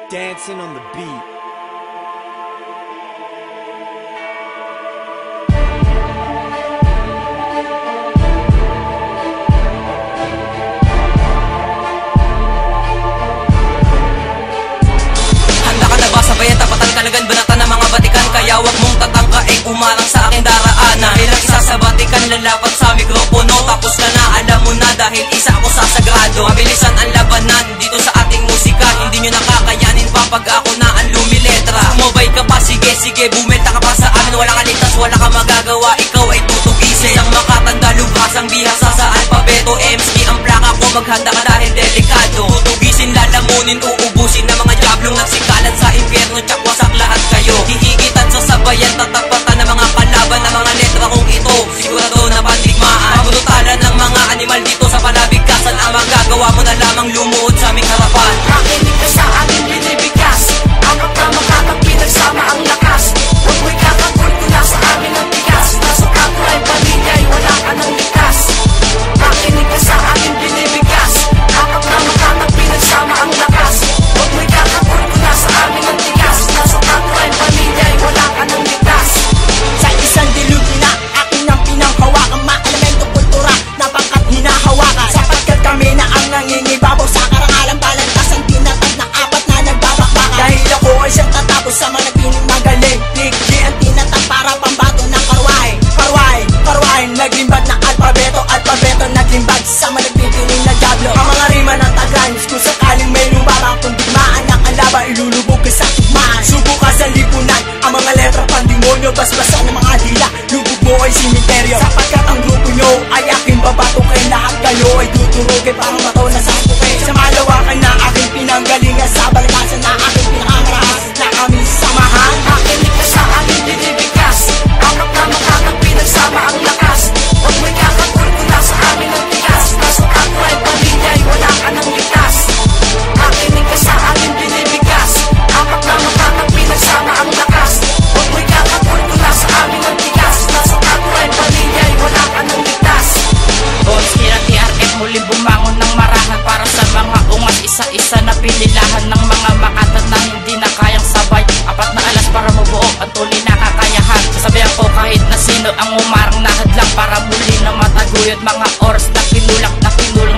Dancing on the beat. Sabayan tapatan talagang banatan ng mga batikan. Kaya wag mong tatangkaing umarang sa aking daraanan. Bilang isa sa batikan, lalapat sa mikropono. Tapos ka na, alam mo na dahil isa ako sa sagrado. Mabilisan ang labanan dito sa ating musika. Hindi nyo nakakayanin pa pag ako na ang lumiletra. Sumabay ka pa, sige sige, bumelta ka pa sa amin. Wala ka ligtas, wala ka magagawa, ikaw ay tutugisin. Isang makatanda, lubhas ang bihasa sa alpabeto. MC ang plaka ko, maghanda ka dahil delikado. Tutugisin, lalamunin, uubusin ng mga diablong nagsikalat sa impyerno. Tsak wasak lahat kayo. Hihigitan sa sabayan, tatapatan ng mga kalaban ng mga letra kong ito. Sigurado na pandigmaan. Mabrutalan ng mga animal dito sa palabigkasan. Ang magagawa mo na lamang lumuhod sa aming harapan. Makinig ka sa aming binibigkas. Angat na makatang pinagsama ang lakas. Huwag mo'y kakapon ko na sa amin ang tigas. Nasukat mo ay pamilya'y wala ka ng ligtas. Makinig ka sa aming binibigkas. Angat na makatang pinagsama ang lakas. Huwag mo'y kakapon ko na sa amin ang tigas. Nasukat mo ay pamilya'y wala ka ng ligtas. Sa isang dilug na akin ang pinanghawakan. Maelemento kultura na pangkat hinahawakan. Sapagkat kami na ang nangingibabaw sa karangalan. Balantasan tinatag na apat na nagbabakbakan. Dahil ako ay siyang tatapos sa mga nagpinagaling. Ligli ang tinatag para pambato ng karwahe. Karwahe, naglimbag na alpabeto. Alpabeto naglimbag sa mga nagtitingin na diablo. Ang mga rima ng taglines kung sakaling may lumabang. Kung digmaan ng alaba, ilulubog ka sa tugmaan. Subukan sa lipunan, ang mga letra pandemonyo. Basbasan ng mga dila, lubog mo ay simenteryo. Sapagkat ang grupo nyo ay aking babatukin. Lahat kayo ay tuturugin parang bato na sa kuke. Sa malawakan na aking pinanggalingan. Sa balakasan na aking pinangarahas na aming samahan. Makinig ka sa aming binibigkas. Angat na makatang pinagsama ang lakas. Huwag mo'y kakapon ko na sa amin ang tigas. Nasukat mo ay pamilya'y wala ka ng ligtas. Makinig ka sa aming binibigkas. Angat na makatang pinagsama ang lakas. Huwag mo'y kakapon ko na sa amin ang tigas. Nasukat mo ay pamilya'y wala ka ng ligtas. Bonski na TRF muling bumangon ng marahan para sa mga ungas. Isa-isa na pinilahan ng mga makatan na hindi na kayang sabay. Apat na alas para mabuo at tuloy na kakayahan. Sasabihan ko kahit na sino ang umarang nahadlang para muli na mataguyod mga oras na pinulang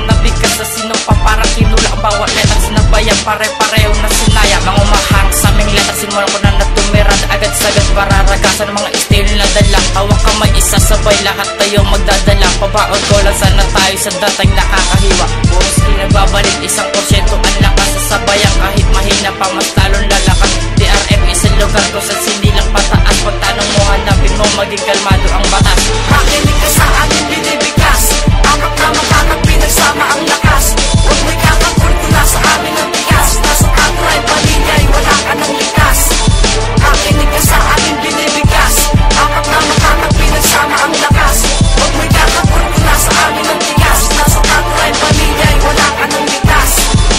na bigkas sa sino pa para kinulang ang bawat letra. Sinabayan pare-pareho na sinaya. Mga umaharang sa aming letra, simulan ko na natumira agad-sagad para ragasan ng mga estilo na dala. Hawak kamay, isasabay lahat tayo magdadala. Pabaon ko lang sana tayo sa dating nakakahiwa. Bonski nagbabalik 1% ang lakas sa sabayan. Kahit mahina pa mas talon lalakas. TRF isang lugar ko sa sinilang pataas. Pagtanong mo hanapin mo maging kalmado ang batas. Makinig ka sa aming binibigkas. Angat na makatang pinagsama ang lakas. Huwag mo'y kakapon ko na sa amin ang tigas. Nasukat mo ay pamilya'y wala ka ng ligtas. Makinig ka sa aming binibigkas. Angat na makatang pinagsama ang lakas. Huwag mo'y kakapon ko na sa amin ang tigas. Nasukat mo ay pamilya'y wala ka ng ligtas.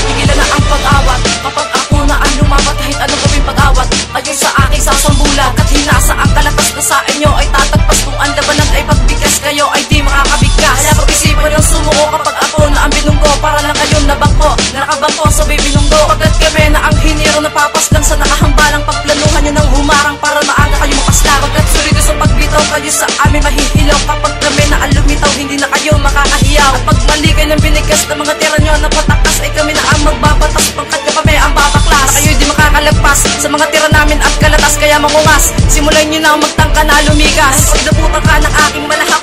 Tigilan na ang pag-awat. Kapag ako na ang lumabat, kahit anong gawing pag-awat, ayon sa aking sasambulan. Kat hinasa ang kalatas na sa inyo ay tatagpas. Kung ang labanan ay pagbigkas, kayo ay di makakabigkas. Kaya pag-isipan yung sumuko kapag ako na ang binunggo. Para lang kayong nabangko, nakabangko sabay binunggo. Pagkat kami na ang hiniro napapaslang sa nakahambalang pagplanuhan nyo ng humarang para maaga kayo mapaslang. Pagkat solido sa pagbitaw, kayo sa amin mahihilaw. Kapag kami na ang lumitaw, hindi na kayo makakahiyaw. At pag mali kayo ng binigkas ng mga tira nyo na patakas, ay kami na ang magbabatas. Pagkat kami ang babaklas, na kayo di makakalagpas sa mga tira namin at kalatas. Kaya mangungas, simulan nyo na ang magtangka na lumigas. Pag nabutan ka ng aking malahap,